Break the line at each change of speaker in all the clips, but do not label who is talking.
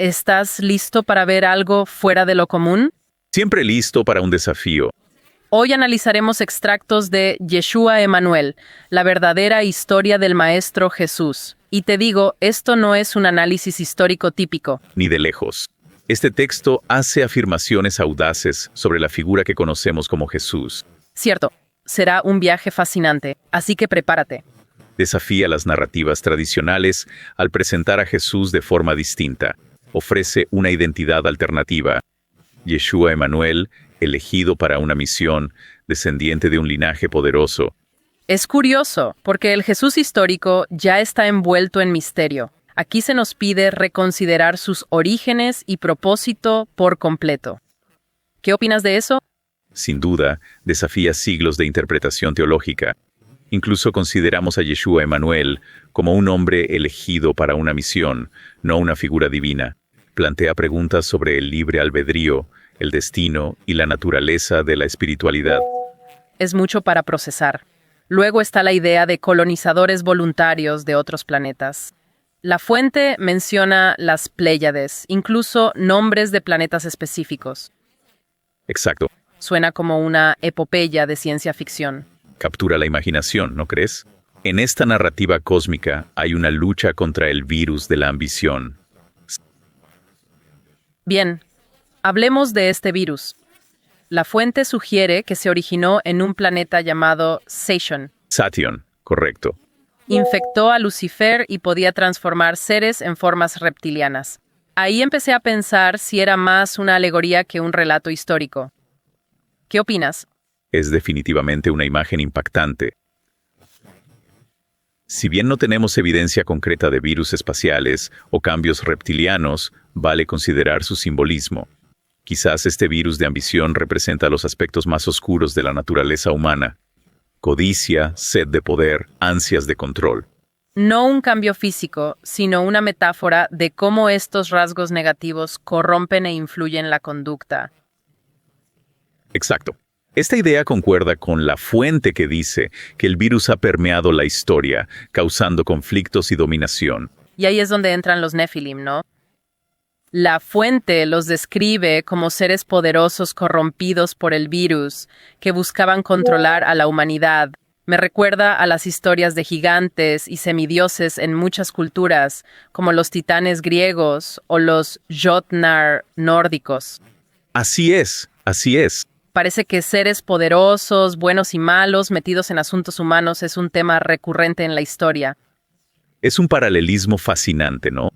¿Estás listo para ver algo fuera de lo común?
Siempre listo para un desafío.
Hoy analizaremos extractos de Yeshua Emmanuel, la verdadera historia del Maestro Jesús. Y te digo, esto no es un análisis histórico típico.
Ni de lejos. Este texto hace afirmaciones audaces sobre la figura que conocemos como Jesús.
Cierto, será un viaje fascinante, así que prepárate.
Desafía las narrativas tradicionales al presentar a Jesús de forma distinta. Ofrece una identidad alternativa. Yeshua Emmanuel, elegido para una misión, descendiente de un linaje poderoso.
Es curioso, porque el Jesús histórico ya está envuelto en misterio. Aquí se nos pide reconsiderar sus orígenes y propósito por completo. ¿Qué opinas de eso?
Sin duda, desafía siglos de interpretación teológica. Incluso consideramos a Yeshua Emmanuel como un hombre elegido para una misión, no una figura divina. Plantea preguntas sobre el libre albedrío, el destino y la naturaleza de la espiritualidad.
Es mucho para procesar. Luego está la idea de colonizadores voluntarios de otros planetas. La fuente menciona las Pléyades, incluso nombres de planetas específicos.
Exacto.
Suena como una epopeya de ciencia ficción.
Captura la imaginación, ¿no crees? En esta narrativa cósmica hay una lucha contra el virus de la ambición.
Bien, hablemos de este virus. La fuente sugiere que se originó en un planeta llamado Sation.
Sation, correcto.
Infectó a Lucifer y podía transformar seres en formas reptilianas. Ahí empecé a pensar si era más una alegoría que un relato histórico. ¿Qué opinas?
Es definitivamente una imagen impactante. Si bien no tenemos evidencia concreta de virus espaciales o cambios reptilianos, vale considerar su simbolismo. Quizás este virus de ambición representa los aspectos más oscuros de la naturaleza humana. Codicia, sed de poder, ansias de control.
No un cambio físico, sino una metáfora de cómo estos rasgos negativos corrompen e influyen la conducta.
Exacto. Esta idea concuerda con la fuente que dice que el virus ha permeado la historia, causando conflictos y dominación.
Y ahí es donde entran los Nephilim, ¿no? La fuente los describe como seres poderosos corrompidos por el virus, que buscaban controlar a la humanidad. Me recuerda a las historias de gigantes y semidioses en muchas culturas, como los titanes griegos o los Jotnar nórdicos.
Así es, así es.
Parece que seres poderosos, buenos y malos, metidos en asuntos humanos es un tema recurrente en la historia.
Es un paralelismo fascinante, ¿no?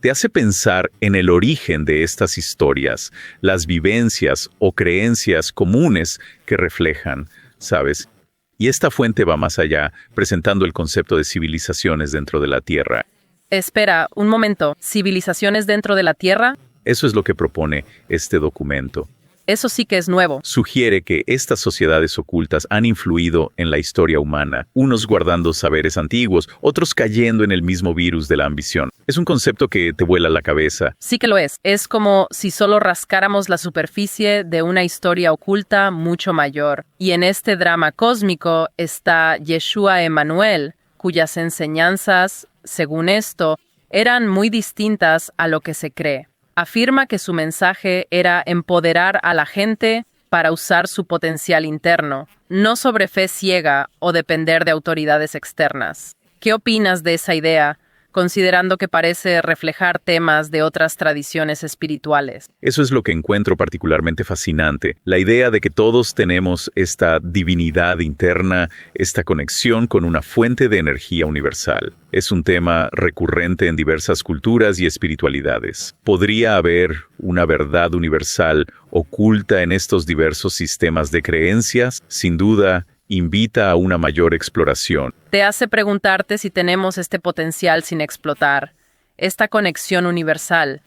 Te hace pensar en el origen de estas historias, las vivencias o creencias comunes que reflejan, ¿sabes? Y esta fuente va más allá, presentando el concepto de civilizaciones dentro de la Tierra.
Espera, un momento. ¿Civilizaciones dentro de la Tierra?
Eso es lo que propone este documento.
Eso sí que es nuevo.
Sugiere que estas sociedades ocultas han influido en la historia humana, unos guardando saberes antiguos, otros cayendo en el mismo virus de la ambición. Es un concepto que te vuela la cabeza.
Sí que lo es. Es como si solo rascáramos la superficie de una historia oculta mucho mayor. Y en este drama cósmico está Yeshua Emmanuel, cuyas enseñanzas, según esto, eran muy distintas a lo que se cree. Afirma que su mensaje era empoderar a la gente para usar su potencial interno, no sobre fe ciega o depender de autoridades externas. ¿Qué opinas de esa idea, considerando que parece reflejar temas de otras tradiciones espirituales?
Eso es lo que encuentro particularmente fascinante, la idea de que todos tenemos esta divinidad interna, esta conexión con una fuente de energía universal. Es un tema recurrente en diversas culturas y espiritualidades. ¿Podría haber una verdad universal oculta en estos diversos sistemas de creencias? Sin duda, invita a una mayor exploración.
Te hace preguntarte si tenemos este potencial sin explotar, esta conexión universal.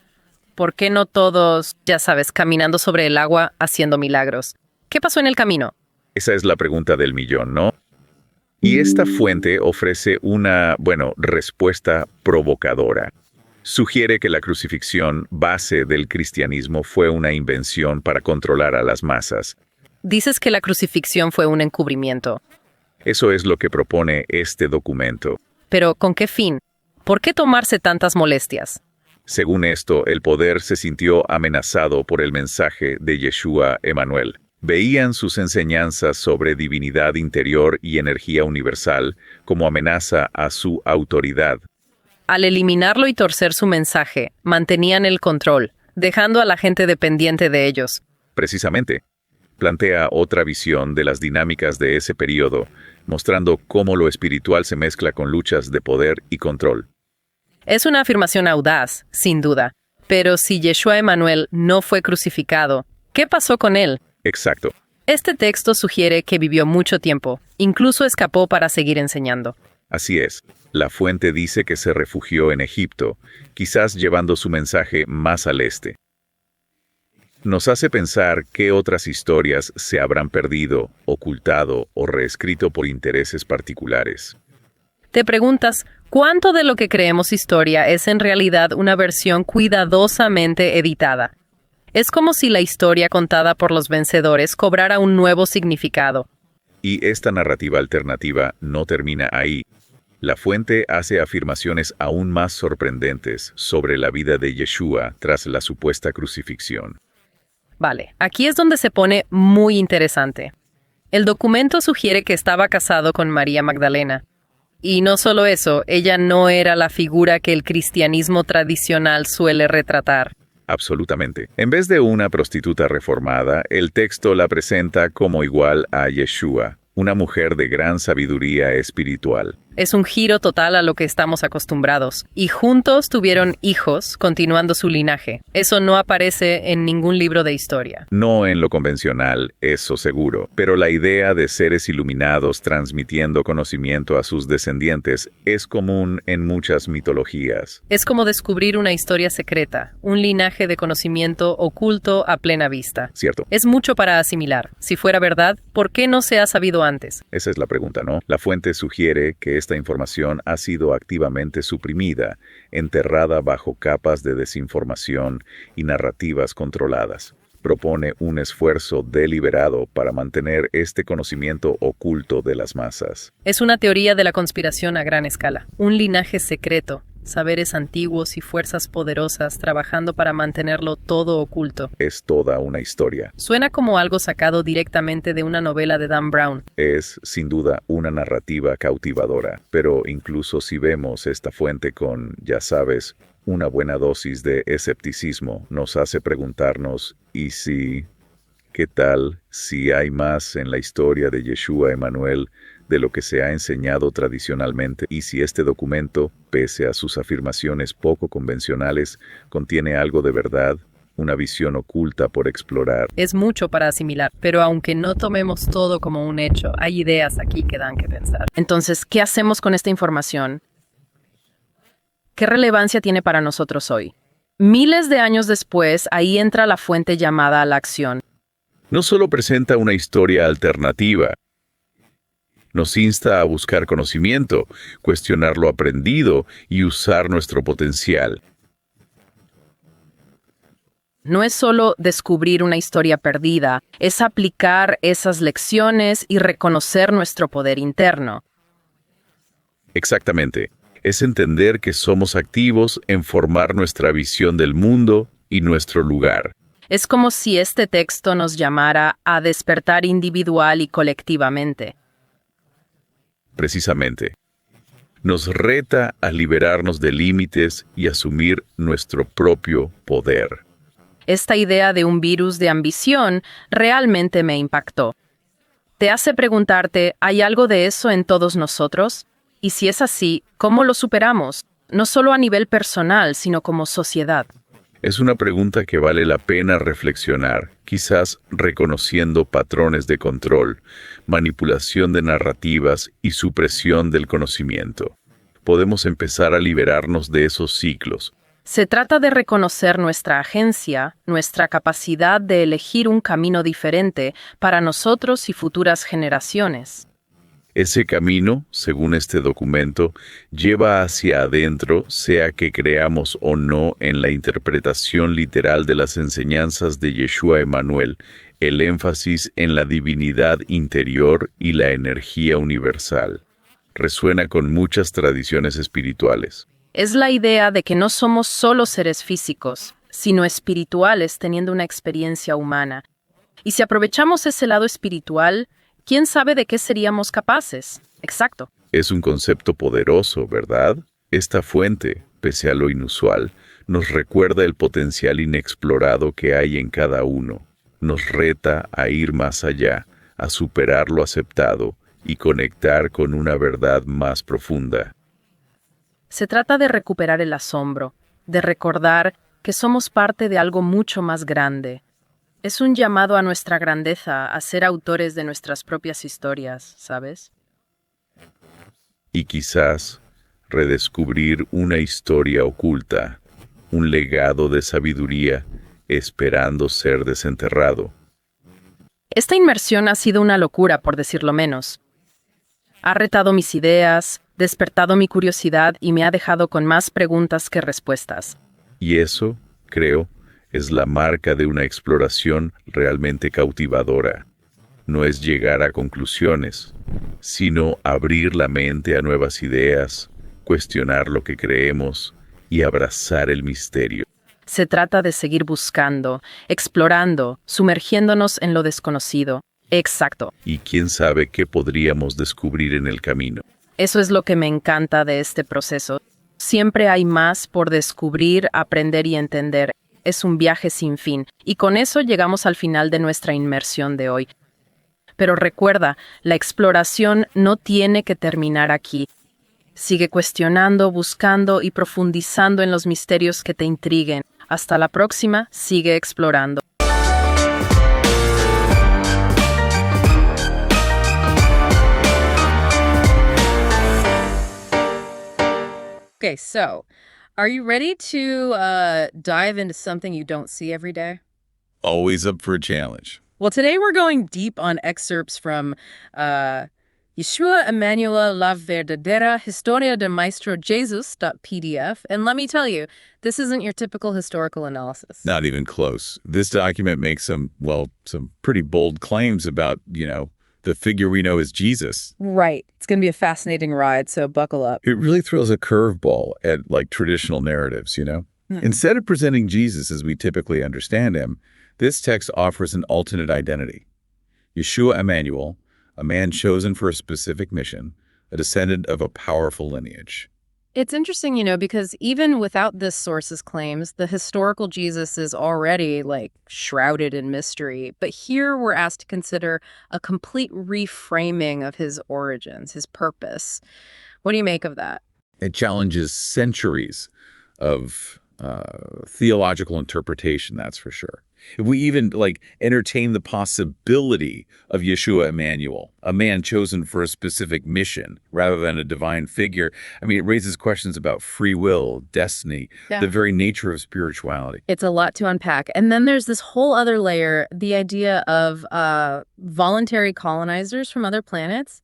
¿Por qué no todos, ya sabes, caminando sobre el agua haciendo milagros? ¿Qué pasó en el camino?
Esa es la pregunta del millón, ¿no? Y esta fuente ofrece una, respuesta provocadora. Sugiere que la crucifixión, base del cristianismo, fue una invención para controlar a las masas.
Dices que la crucifixión fue un encubrimiento.
Eso es lo que propone este documento.
Pero, ¿con qué fin? ¿Por qué tomarse tantas molestias?
Según esto, el poder se sintió amenazado por el mensaje de Yeshua Emmanuel. Veían sus enseñanzas sobre divinidad interior y energía universal como amenaza a su autoridad.
Al eliminarlo y torcer su mensaje, mantenían el control, dejando a la gente dependiente de ellos.
Precisamente, plantea otra visión de las dinámicas de ese periodo, mostrando cómo lo espiritual se mezcla con luchas de poder y control.
Es una afirmación audaz, sin duda. Pero si Yeshua Emmanuel no fue crucificado, ¿qué pasó con él?
Exacto.
Este texto sugiere que vivió mucho tiempo, incluso escapó para seguir enseñando.
Así es. La fuente dice que se refugió en Egipto, quizás llevando su mensaje más al este. Nos hace pensar qué otras historias se habrán perdido, ocultado o reescrito por intereses particulares.
Te preguntas, ¿cuánto de lo que creemos historia es en realidad una versión cuidadosamente editada? Es como si la historia contada por los vencedores cobrara un nuevo significado.
Y esta narrativa alternativa no termina ahí. La fuente hace afirmaciones aún más sorprendentes sobre la vida de Yeshua tras la supuesta crucifixión.
Vale, aquí es donde se pone muy interesante. El documento sugiere que estaba casado con María Magdalena. Y no solo eso, ella no era la figura que el cristianismo tradicional suele retratar.
Absolutamente. En vez de una prostituta reformada, el texto la presenta como igual a Yeshua, una mujer de gran sabiduría espiritual.
Es un giro total a lo que estamos acostumbrados. Y juntos tuvieron hijos, continuando su linaje. Eso no aparece en ningún libro de historia.
No en lo convencional, eso seguro. Pero la idea de seres iluminados transmitiendo conocimiento a sus descendientes es común en muchas mitologías.
Es como descubrir una historia secreta, un linaje de conocimiento oculto a plena vista.
Cierto.
Es mucho para asimilar. Si fuera verdad, ¿por qué no se ha sabido antes?
Esa es la pregunta, ¿no? La fuente sugiere que esta información ha sido activamente suprimida, enterrada bajo capas de desinformación y narrativas controladas. Propone un esfuerzo deliberado para mantener este conocimiento oculto de las masas.
Es una teoría de la conspiración a gran escala, un linaje secreto, saberes antiguos y fuerzas poderosas trabajando para mantenerlo todo oculto.
Es toda una historia.
Suena como algo sacado directamente de una novela de Dan Brown.
Es, sin duda, una narrativa cautivadora, pero incluso si vemos esta fuente con, ya sabes, una buena dosis de escepticismo, nos hace preguntarnos, ¿y si? ¿Qué tal si hay más en la historia de Yeshua Emmanuel de lo que se ha enseñado tradicionalmente? ¿Y si este documento, pese a sus afirmaciones poco convencionales, contiene algo de verdad, una visión oculta por explorar?
Es mucho para asimilar, pero aunque no tomemos todo como un hecho, hay ideas aquí que dan que pensar. Entonces, ¿qué hacemos con esta información? ¿Qué relevancia tiene para nosotros hoy? Miles de años después, ahí entra la fuente llamada a la acción.
No solo presenta una historia alternativa, nos insta a buscar conocimiento, cuestionar lo aprendido y usar nuestro potencial.
No es solo descubrir una historia perdida, es aplicar esas lecciones y reconocer nuestro poder interno.
Exactamente. Es entender que somos activos en formar nuestra visión del mundo y nuestro lugar.
Es como si este texto nos llamara a despertar individual y colectivamente.
Precisamente. Nos reta a liberarnos de límites y asumir nuestro propio poder.
Esta idea de un virus de ambición realmente me impactó. Te hace preguntarte, ¿hay algo de eso en todos nosotros? Y si es así, ¿cómo lo superamos? No solo a nivel personal, sino como sociedad.
Es una pregunta que vale la pena reflexionar, quizás reconociendo patrones de control, manipulación de narrativas y supresión del conocimiento. Podemos empezar a liberarnos de esos ciclos.
Se trata de reconocer nuestra agencia, nuestra capacidad de elegir un camino diferente para nosotros y futuras generaciones.
Ese camino, según este documento, lleva hacia adentro, sea que creamos o no en la interpretación literal de las enseñanzas de Yeshua Emmanuel, el énfasis en la divinidad interior y la energía universal. Resuena con muchas tradiciones espirituales.
Es la idea de que no somos solo seres físicos, sino espirituales teniendo una experiencia humana. Y si aprovechamos ese lado espiritual, ¿quién sabe de qué seríamos capaces? Exacto.
Es un concepto poderoso, ¿verdad? Esta fuente, pese a lo inusual, nos recuerda el potencial inexplorado que hay en cada uno. Nos reta a ir más allá, a superar lo aceptado y conectar con una verdad más profunda.
Se trata de recuperar el asombro, de recordar que somos parte de algo mucho más grande. Es un llamado a nuestra grandeza, a ser autores de nuestras propias historias, ¿sabes?
Y quizás redescubrir una historia oculta, un legado de sabiduría esperando ser desenterrado.
Esta inmersión ha sido una locura, por decirlo menos. Ha retado mis ideas, despertado mi curiosidad y me ha dejado con más preguntas que respuestas.
Y eso, creo, es la marca de una exploración realmente cautivadora. No es llegar a conclusiones, sino abrir la mente a nuevas ideas, cuestionar lo que creemos y abrazar el misterio.
Se trata de seguir buscando, explorando, sumergiéndonos en lo desconocido. Exacto.
Y quién sabe qué podríamos descubrir en el camino.
Eso es lo que me encanta de este proceso. Siempre hay más por descubrir, aprender y entender. Es un viaje sin fin. Y con eso llegamos al final de nuestra inmersión de hoy. Pero recuerda, la exploración no tiene que terminar aquí. Sigue cuestionando, buscando y profundizando en los misterios que te intriguen. Hasta la próxima, sigue explorando.
Okay, so are you ready to dive into something you don't see every day?
Always up for a challenge.
Well, today we're going deep on excerpts from Yeshua Emmanuel, La Verdadera, Historia de Maestro Jesus.pdf. And let me tell you, this isn't your typical historical analysis.
Not even close. This document makes some pretty bold claims about, the figure we know as Jesus.
Right. It's going to be a fascinating ride, so buckle up.
It really throws a curveball at traditional narratives, Instead of presenting Jesus as we typically understand him, this text offers an alternate identity. Yeshua Emmanuel, a man chosen for a specific mission, a descendant of a powerful lineage.
It's interesting, because even without this source's claims, the historical Jesus is already, shrouded in mystery. But here we're asked to consider a complete reframing of his origins, his purpose. What do you make of that?
It challenges centuries of theological interpretation, that's for sure. If we even entertain the possibility of Yeshua Emmanuel, a man chosen for a specific mission rather than a divine figure, it raises questions about free will, destiny, the very nature of spirituality.
It's a lot to unpack. And then there's this whole other layer, the idea of voluntary colonizers from other planets.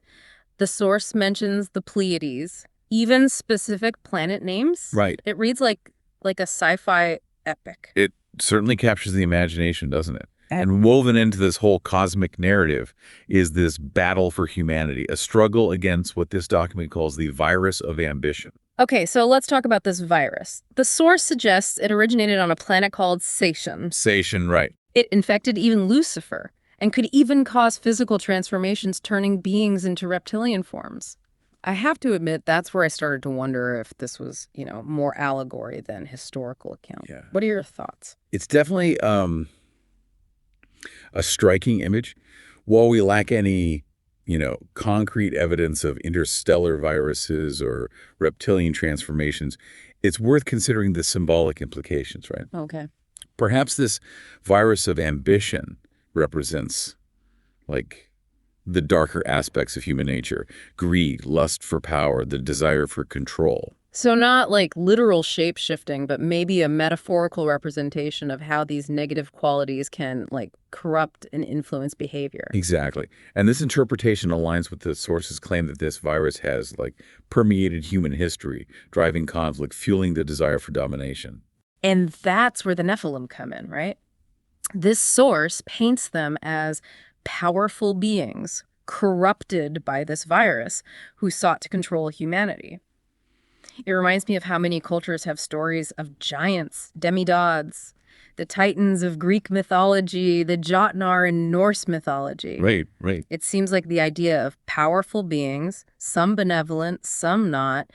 The source mentions the Pleiades, even specific planet names.
Right.
It reads like a sci-fi epic.
It certainly captures the imagination, doesn't it? And woven into this whole cosmic narrative is this battle for humanity, a struggle against what this document calls the virus of ambition.
Okay, so let's talk about this virus. The source suggests it originated on a planet called Sation.
Sation, right.
It infected even Lucifer and could even cause physical transformations, turning beings into reptilian forms. I have to admit, that's where I started to wonder if this was, more allegory than historical account.
Yeah.
What are your thoughts?
It's definitely a striking image. While we lack any, concrete evidence of interstellar viruses or reptilian transformations, it's worth considering the symbolic implications, right?
Okay.
Perhaps this virus of ambition represents, the darker aspects of human nature: greed, lust for power, the desire for control.
So not literal shape-shifting, but maybe a metaphorical representation of how these negative qualities can corrupt and influence behavior.
Exactly. And this interpretation aligns with the source's claim that this virus has permeated human history, driving conflict, fueling the desire for domination.
And that's where the Nephilim come in, right? This source paints them as powerful beings corrupted by this virus who sought to control humanity. It reminds me of how many cultures have stories of giants, demigods, the Titans of Greek mythology, the Jotnar in Norse mythology.
Right.
It seems like the idea of powerful beings, some benevolent, some not,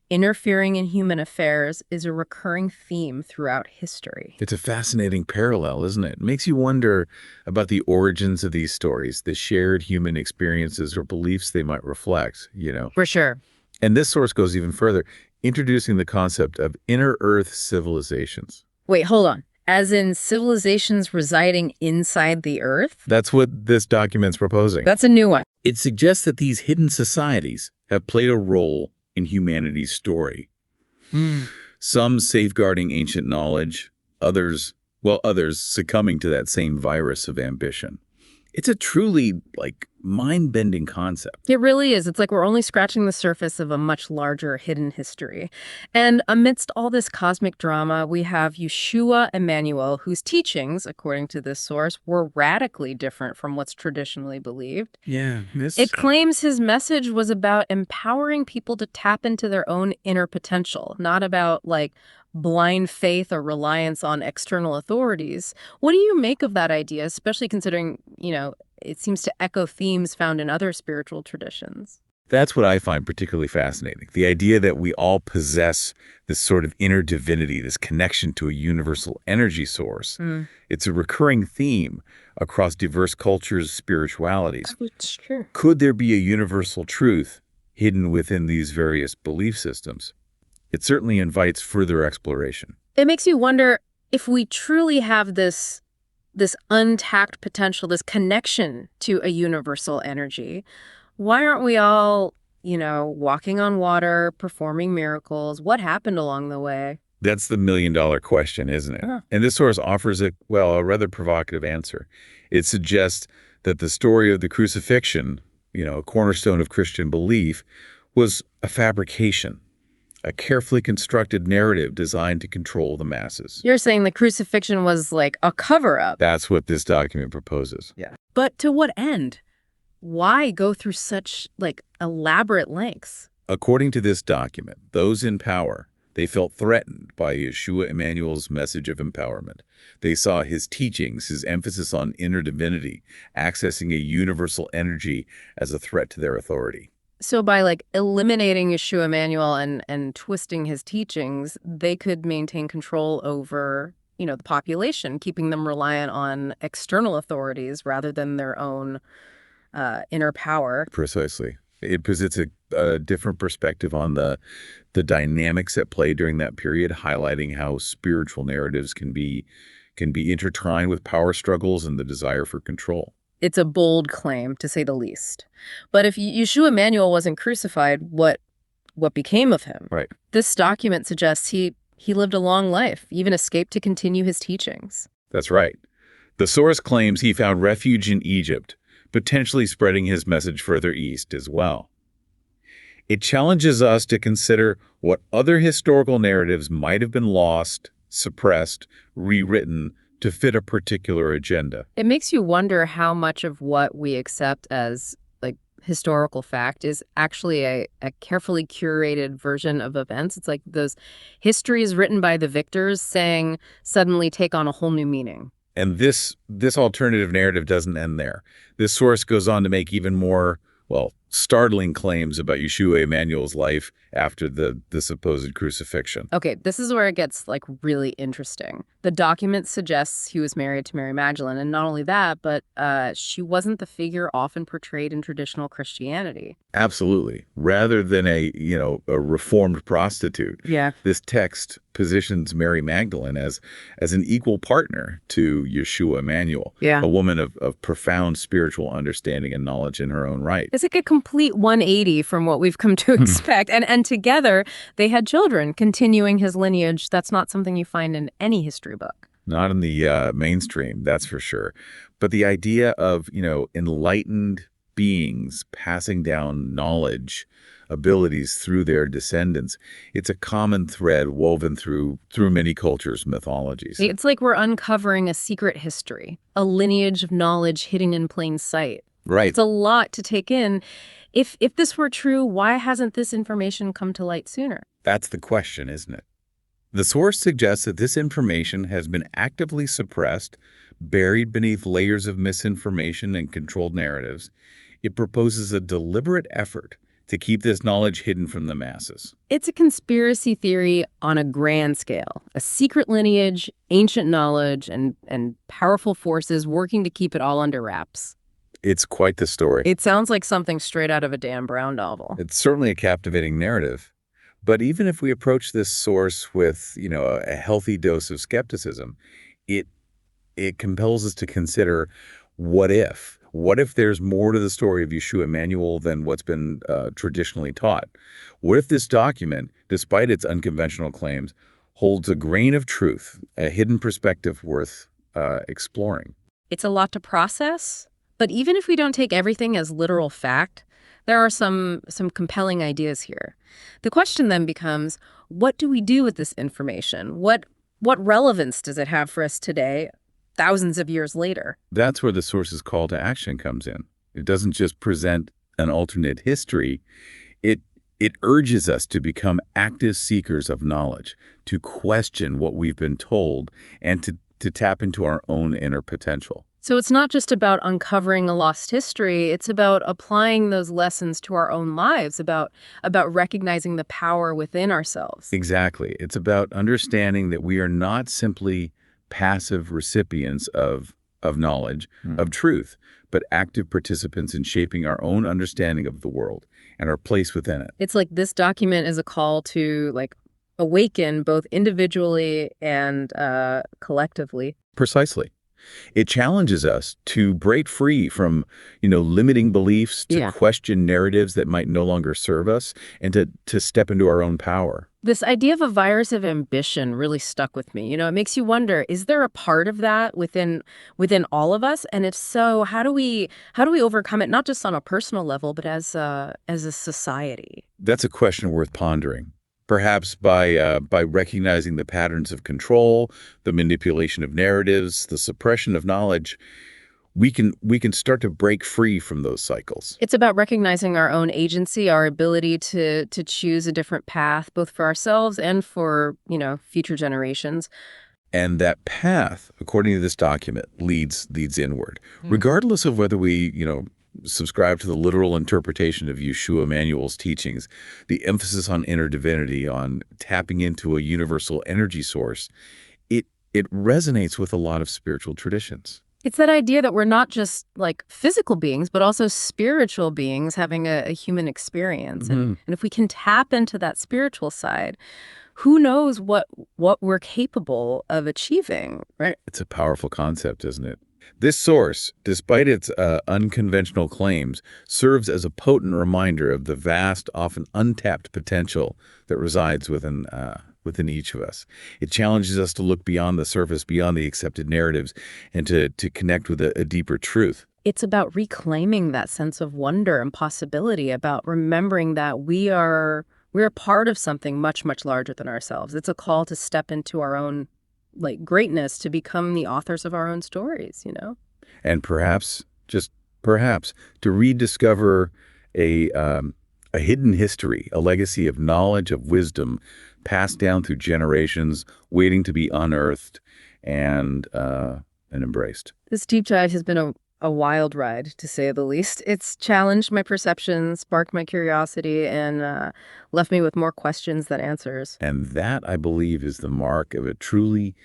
interfering in human affairs is a recurring theme throughout history.
It's a fascinating parallel, isn't it? It makes you wonder about the origins of these stories, the shared human experiences or beliefs they might reflect.
For sure.
And this source goes even further, introducing the concept of inner Earth civilizations.
Wait, hold on. As in civilizations residing inside the Earth?
That's what this document's proposing.
That's a new one.
It suggests that these hidden societies have played a role in humanity's story. Some safeguarding ancient knowledge, others succumbing to that same virus of ambition. It's a truly, mind-bending concept.
It really is. It's like we're only scratching the surface of a much larger hidden history. And amidst all this cosmic drama, we have Yeshua Emmanuel, whose teachings, according to this source, were radically different from what's traditionally believed.
Yeah.
It claims his message was about empowering people to tap into their own inner potential, not about, blind faith or reliance on external authorities. What do you make of that idea, especially considering, it seems to echo themes found in other spiritual traditions?
That's what I find particularly fascinating. The idea that we all possess this sort of inner divinity, this connection to a universal energy source. It's a recurring theme across diverse cultures, spiritualities.
It's true.
Could there be a universal truth hidden within these various belief systems? It certainly invites further exploration.
It makes you wonder if we truly have this untapped potential, this connection to a universal energy. Why aren't we all, walking on water, performing miracles? What happened along the way?
That's the million-dollar question, isn't it?
Yeah.
And this source offers a rather provocative answer. It suggests that the story of the crucifixion, a cornerstone of Christian belief, was a fabrication, a carefully constructed narrative designed to control the masses.
You're saying the crucifixion was like a cover-up.
That's what this document proposes.
Yeah. But to what end? Why go through such, elaborate lengths?
According to this document, those in power, they felt threatened by Yeshua Emmanuel's message of empowerment. They saw his teachings, his emphasis on inner divinity, accessing a universal energy as a threat to their authority.
So by eliminating Yeshua Emmanuel and twisting his teachings, they could maintain control over, the population, keeping them reliant on external authorities rather than their own inner power.
Precisely. It presents a different perspective on the dynamics at play during that period, highlighting how spiritual narratives can be intertwined with power struggles and the desire for control.
It's a bold claim, to say the least. But if Yeshua Emmanuel wasn't crucified, what became of him?
Right.
This document suggests he lived a long life, even escaped to continue his teachings.
That's right. The source claims he found refuge in Egypt, potentially spreading his message further east as well. It challenges us to consider what other historical narratives might have been lost, suppressed, rewritten, to fit a particular agenda.
It makes you wonder how much of what we accept as historical fact is actually a carefully curated version of events. It's like those histories written by the victors saying suddenly take on a whole new meaning.
And this alternative narrative doesn't end there. This source goes on to make even more, startling claims about Yeshua Emmanuel's life after the supposed crucifixion.
Okay, this is where it gets really interesting. The document suggests he was married to Mary Magdalene, and not only that, but she wasn't the figure often portrayed in traditional Christianity.
Absolutely. Rather than a reformed prostitute.
Yeah.
This text positions Mary Magdalene as an equal partner to Yeshua Emmanuel.
Yeah.
A woman of profound spiritual understanding and knowledge in her own right.
It's like a complete 180 from what we've come to expect. And together, they had children, continuing his lineage. That's not something you find in any history book.
Not in the mainstream, that's for sure. But the idea of, enlightened beings passing down knowledge, abilities through their descendants, it's a common thread woven through many cultures' mythologies.
It's like we're uncovering a secret history, a lineage of knowledge hidden in plain sight.
Right.
It's a lot to take in. If this were true, why hasn't this information come to light sooner?
That's the question, isn't it? The source suggests that this information has been actively suppressed, buried beneath layers of misinformation and controlled narratives. It proposes a deliberate effort to keep this knowledge hidden from the masses.
It's a conspiracy theory on a grand scale, a secret lineage, ancient knowledge, and powerful forces working to keep it all under wraps.
It's quite the story.
It sounds like something straight out of a Dan Brown novel.
It's certainly a captivating narrative. But even if we approach this source with, a healthy dose of skepticism, it compels us to consider what if? What if there's more to the story of Yeshua Emmanuel than what's been traditionally taught? What if this document, despite its unconventional claims, holds a grain of truth, a hidden perspective worth exploring?
It's a lot to process, but even if we don't take everything as literal fact, there are some compelling ideas here. The question then becomes, what do we do with this information? What relevance does it have for us today, thousands of years later?
That's where the source's call to action comes in. It doesn't just present an alternate history. It urges us to become active seekers of knowledge, to question what we've been told, and to tap into our own inner potential.
So it's not just about uncovering a lost history, it's about applying those lessons to our own lives, about recognizing the power within ourselves.
Exactly. It's about understanding that we are not simply passive recipients of knowledge, of truth, but active participants in shaping our own understanding of the world and our place within it.
It's like this document is a call to awaken both individually and collectively.
Precisely. It challenges us to break free from, limiting beliefs, to question narratives that might no longer serve us, and to step into our own power.
This idea of a virus of ambition really stuck with me. It makes you wonder, is there a part of that within all of us? And if so, how do we overcome it, not just on a personal level, but as a society?
That's a question worth pondering. Perhaps by recognizing the patterns of control, the manipulation of narratives, the suppression of knowledge, we can start to break free from those cycles.
It's about recognizing our own agency, our ability to choose a different path, both for ourselves and for, future generations.
And that path, according to this document, leads inward, regardless of whether we, subscribe to the literal interpretation of Yeshua Emmanuel's teachings, the emphasis on inner divinity, on tapping into a universal energy source. It resonates with a lot of spiritual traditions.
It's that idea that we're not just physical beings, but also spiritual beings having a human experience. And if we can tap into that spiritual side, who knows what we're capable of achieving, right?
It's a powerful concept, isn't it? This source, despite its unconventional claims, serves as a potent reminder of the vast, often untapped potential that resides within each of us. It challenges us to look beyond the surface, beyond the accepted narratives, and to connect with a deeper truth.
It's about reclaiming that sense of wonder and possibility, about remembering that we're part of something much, much larger than ourselves. It's a call to step into our own greatness, to become the authors of our own stories,
And perhaps, just perhaps, to rediscover a hidden history, a legacy of knowledge, of wisdom, passed down through generations, waiting to be unearthed and embraced.
This deep dive has been a wild ride, to say the least. It's challenged my perceptions, sparked my curiosity, and left me with more questions than answers.
And that, I believe, is the mark of a truly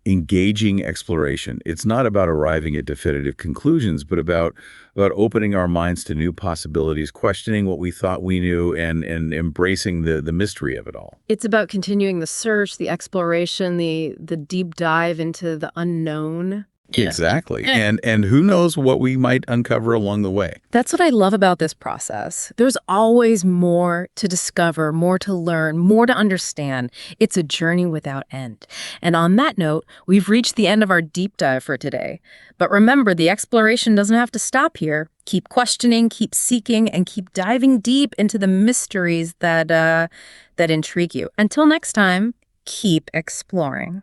engaging exploration. It's not about arriving at definitive conclusions, but about opening our minds to new possibilities, questioning what we thought we knew, and embracing the mystery of it all.
It's about continuing the search, the exploration, the deep dive into the unknown.
Exactly. And who knows what we might uncover along the way.
That's what I love about this process. There's always more to discover, more to learn, more to understand. It's a journey without end. And on that note, we've reached the end of our deep dive for today. But remember, the exploration doesn't have to stop here. Keep questioning, keep seeking, and keep diving deep into the mysteries that intrigue you. Until next time, keep exploring.